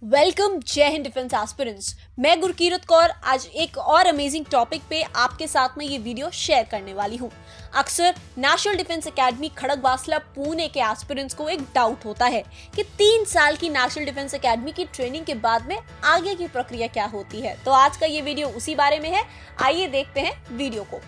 Welcome जय Hind defence aspirants. मैं गुरकीरत कौर आज एक और अमेजिंग टॉपिक पे आपके साथ में ये वीडियो शेयर करने वाली हूँ। अक्सर national defence academy Khadakwasla Pune के एस्पिरेंट्स को एक डाउट होता है कि 3 साल की नेशनल डिफेंस एकेडमी की ट्रेनिंग के बाद में आगे की प्रक्रिया क्या होती है। तो आज का ये वीडियो उसी बारे में है, आइए देखते हैं वीडियो को।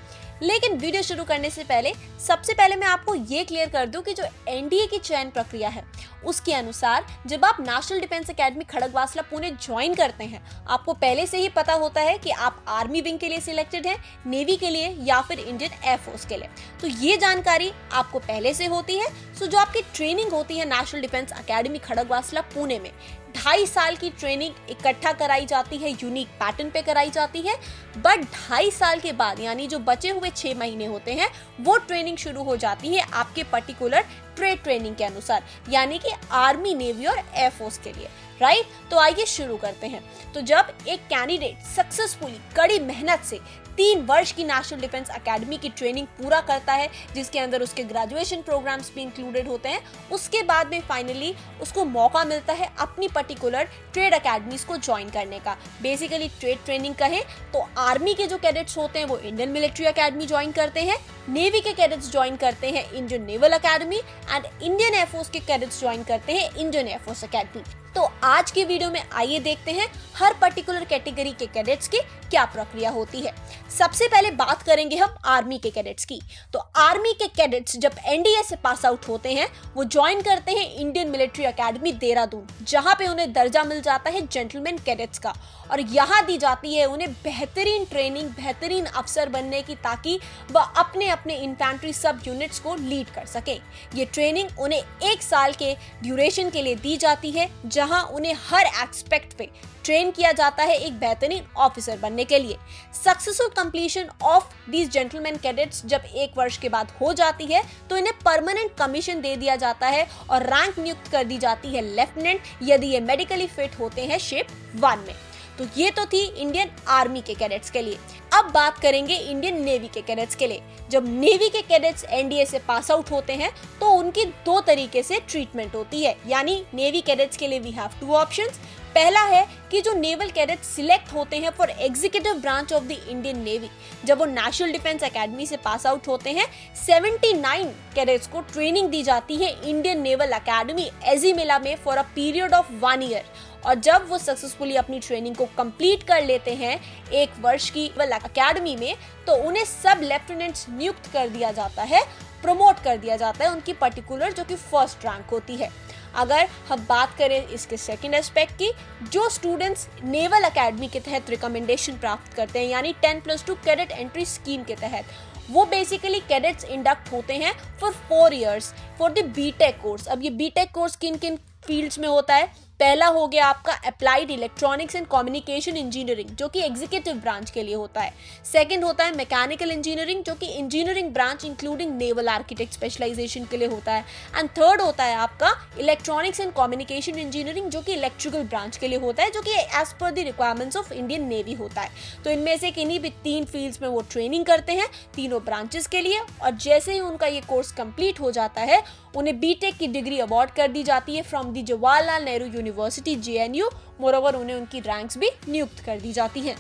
लेकिन वीडियो शुरू करने से पहले सबसे पहले मैं आपको ये क्लियर कर दूं कि जो एनडीए की चयन प्रक्रिया है उसके अनुसार जब आप national defence academy Khadakwasla Pune join करते हैं, आपको पहले से ही पता होता है कि आप आर्मी विंग के लिए सिलेक्टेड हैं, नेवी के लिए या फिर इंडियन एयरफोर्स के लिए। तो ये जानकारी आपको पहले से होती है। सो जो आपकी ट्रेनिंग होती है national defence academy Khadakwasla Pune में 2.5 साल की ट्रेनिंग इकट्ठा कराई जाती है, यूनिक पैटर्न पे कराई जाती है। बट 2.5 साल के बाद यानी जो बचे हुए 6 महीने होते हैं वो ट्रेनिंग शुरू हो जाती है आपके पर्टिकुलर ट्रेड ट्रेनिंग के अनुसार, यानी कि आर्मी, नेवी और एयरफोर्स के लिए, राइट। तो आइए शुरू करते हैं। तो जब एक कैंडिडेट सक्सेसफुली कड़ी मेहनत से 3 वर्ष की नेशनल डिफेंस एकेडमी की ट्रेनिंग पूरा करता है, जिसके अंदर उसके ग्रेजुएशन प्रोग्राम्स भी इंक्लूडेड होते हैं, उसके बाद में फाइनली उसको मौका मिलता है अपनी पर्टिकुलर ट्रेड अकेडमीज को ज्वाइन करने का। बेसिकली ट्रेड ट्रेनिंग कहें तो आर्मी के जो कैडेट्स होते हैं वो इंडियन मिलिट्री अकेडमी ज्वाइन करते हैं, नेवी के कैडेट्स ज्वाइन करते हैं Indian naval academy and Indian air force के कैडेट्स ज्वाइन करते हैं इंडियन एयरफोर्स अकेडमी। तो आज के वीडियो में आइए देखते हैं हर पर्टिकुलर कैटेगरी के कैडेट्स की क्या प्रक्रिया होती है। सबसे पहले बात करेंगे हम आर्मी के कैडेट्स की। तो आर्मी के कैडेट्स जब एनडीए से पास आउट होते हैं वो ज्वाइन करते हैं इंडियन मिलिट्री अकेडमी देहरादून, जहां पे उन्हें दर्जा मिल जाता है जेंटलमैन कैडेट्स का, और यहाँ दी जाती है उन्हें बेहतरीन ट्रेनिंग, बेहतरीन अफसर बनने की, ताकि वह अपने अपने इन्फेंट्री सब यूनिट्स को लीड कर सके। ये ट्रेनिंग उन्हें 1 साल के ड्यूरेशन के लिए दी जाती है, जहां उन्हें हर एस्पेक्ट पे ट्रेन किया जाता है एक बेहतरीन ऑफिसर बनने के लिए। Successful completion of these gentleman cadets जब 1 वर्ष के बाद हो जाती है तो इन्हें परमानेंट कमीशन दे दिया जाता है और रैंक नियुक्त कर दी जाती है लेफ्टिनेंट, यदि ये मेडिकली फिट होते हैं शेप 1 में। तो ये तो थी इंडियन आर्मी के कैडेट्स के लिए। अब बात करेंगे इंडियन नेवी के कैडेट्स के लिए। जब नेवी के कैडेट्स एनडीए से पास आउट होते हैं तो उनकी 2 तरीके से ट्रीटमेंट होती है, यानी नेवी कैडेट्स के लिए वी हैव 2 ऑप्शंस। पहला है कि जो नेवल कैडेट्स सिलेक्ट होते हैं for executive branch of the Indian navy, जब वो नेशनल डिफेंस एकेडमी से पास आउट होते हैं 79 कैडेट्स को ट्रेनिंग दी जाती है इंडियन नेवल एकेडमी एजीमिला में for a period of 1 year. और जब वो सक्सेसफुली अपनी ट्रेनिंग को कंप्लीट कर लेते हैं 1 वर्ष की एकेडमी में, तो उन्हें सब लेफ्टिनेंट्स नियुक्त कर दिया जाता है, प्रमोट कर दिया जाता है उनकी पर्टिकुलर जो कि फर्स्ट रैंक होती है। अगर हम बात करें इसके सेकंड एस्पेक्ट की, जो स्टूडेंट्स नेवल एकेडमी के तहत रिकमेंडेशन प्राप्त करते हैं यानी 10+2 कैडेट एंट्री स्कीम के तहत, वो बेसिकली कैडेट्स इंडक्ट होते हैं for 4 years for the BTech course. अब ये बीटेक कोर्स किन किन फील्ड्स में होता है? पहला हो गया आपका applied electronics and communication engineering, जो कि एग्जीक्यूटिव ब्रांच के लिए होता है। सेकंड होता है मैकेनिकल इंजीनियरिंग, जो कि engineering branch including naval architect specialisation के लिए होता है। एंड थर्ड होता है आपका इलेक्ट्रॉनिक्स एंड कम्युनिकेशन इंजीनियरिंग, जो कि इलेक्ट्रिकल ब्रांच के लिए होता है, जो कि as per the requirements of Indian Navy होता है। तो इनमें से किन्हीं भी 3 फील्ड्स में वो ट्रेनिंग करते हैं तीनों ब्रांचेस के लिए, और जैसे ही उनका ये कोर्स कंप्लीट हो जाता है उन्हें बीटेक की डिग्री अवार्ड कर दी जाती है from the Jawaharlal Nehru university JNU। Moreover उन्हें उनकी रैंक्स भी नियुक्त कर दी जाती हैं।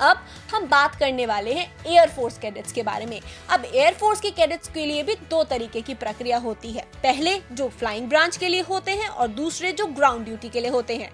अब हम बात करने वाले हैं एयरफोर्स कैडेट्स के बारे में। अब एयरफोर्स के कैडेट्स के लिए भी 2 तरीके की प्रक्रिया होती है, पहले जो फ्लाइंग ब्रांच के लिए होते हैं और दूसरे जो ग्राउंड ड्यूटी के लिए होते हैं।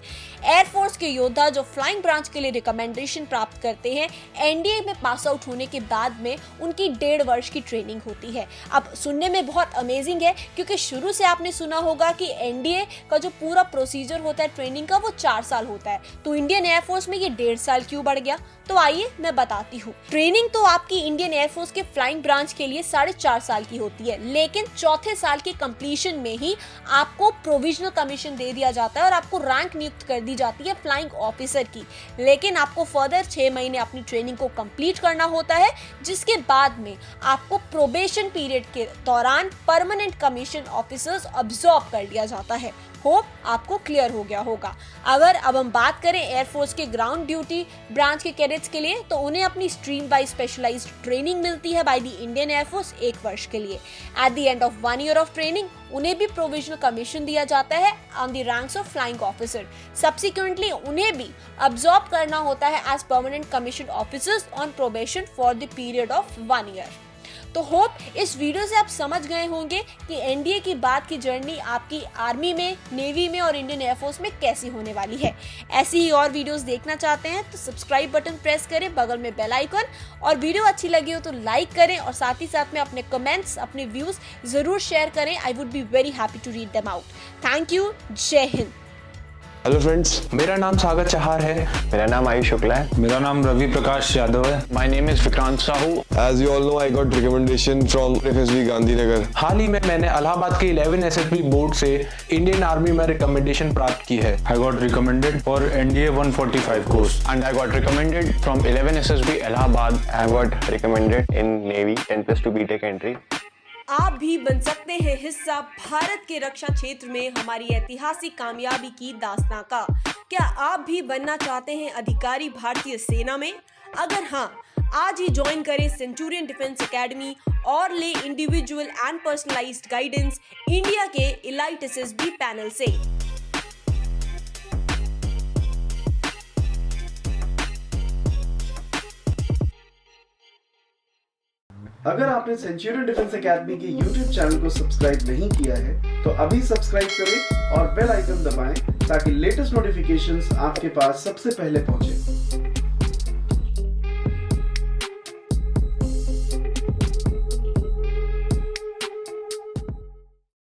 एयरफोर्स के योद्धा जो फ्लाइंग ब्रांच के लिए रिकमेंडेशन प्राप्त करते हैं, एनडीए में पास आउट होने के बाद में उनकी 1.5 वर्ष की ट्रेनिंग होती है। अब सुनने में बहुत अमेजिंग है, क्योंकि शुरू से आपने सुना होगा कि एनडीए का जो पूरा प्रोसीजर होता है ट्रेनिंग का वो 4 साल होता है, तो इंडियन एयरफोर्स में ये 1.5 साल क्यों बढ़ गया? तो आइए मैं बताती हूँ। ट्रेनिंग तो आपकी इंडियन एयरफोर्स के फ्लाइंग ब्रांच के लिए 4.5 साल की होती है, लेकिन चौथे साल के कंप्लीशन में ही आपको प्रोविजनल कमीशन दे दिया जाता है और आपको रैंक नियुक्त कर दी जाती है फ्लाइंग ऑफिसर की। लेकिन आपको फर्दर 6 महीने अपनी ट्रेनिंग को कंप्लीट करना होता है, जिसके बाद में आपको प्रोबेशन पीरियड के दौरान परमानेंट कमीशन ऑफिसर्स अब्सॉर्ब कर लिया जाता है। होप आपको क्लियर हो गया होगा। अगर अब हम बात करें एयरफोर्स के ग्राउंड ड्यूटी ब्रांच के कैडेट्स के लिए, तो उन्हें अपनी स्ट्रीम वाइज स्पेशलाइज्ड ट्रेनिंग मिलती है बाय द इंडियन एयरफोर्स 1 वर्ष के लिए। At the end of 1 year of training उन्हें भी प्रोविजनल कमीशन दिया जाता है on the ranks of flying officer. Subsequently उन्हें भी अब्सॉर्ब करना होता है as permanent commission officers on probation for the period of 1 year. तो होप इस वीडियो से आप समझ गए होंगे कि एनडीए की बाद की जर्नी आपकी आर्मी में, नेवी में और इंडियन एयरफोर्स में कैसी होने वाली है। ऐसी ही और वीडियोस देखना चाहते हैं तो सब्सक्राइब बटन प्रेस करें, बगल में बेल आइकन, और वीडियो अच्छी लगी हो तो लाइक करें और साथ ही साथ में अपने कमेंट्स, अपने व्यूज जरूर शेयर करें। I would be very happy to read them out. Thank you. जय हिंद। हेलो फ्रेंड्स, मेरा नाम सागर चहार है। मेरा नाम आयुष शुक्ला है। मेरा नाम रवि प्रकाश यादव है। My name is Vikrant Sahu. As you all know, I got recommendation from FSB Gandhinagar. हाल ही में मैंने इलाहाबाद के 11 SSB बोर्ड से इंडियन आर्मी में रिकमेंडेशन प्राप्त की है। I got recommended for NDA 145 course and I got recommended from 11 SSB Allahabad. I got recommended in Navy 10+2 BTech entry। आप भी बन सकते हैं हिस्सा भारत के रक्षा क्षेत्र में हमारी ऐतिहासिक कामयाबी की दास्तां का। क्या आप भी बनना चाहते हैं अधिकारी भारतीय सेना में? अगर हाँ, आज ही ज्वाइन करें सेंचुरियन डिफेंस एकेडमी और ले individual and personalised guidance India के एलाइट एसएसबी पैनल से। अगर आपने सेंचुरियन डिफेंस एकेडमी के YouTube चैनल को सब्सक्राइब नहीं किया है तो अभी सब्सक्राइब करें और बेल आइकन दबाएं ताकि लेटेस्ट नोटिफिकेशंस आपके पास सबसे पहले पहुंचे।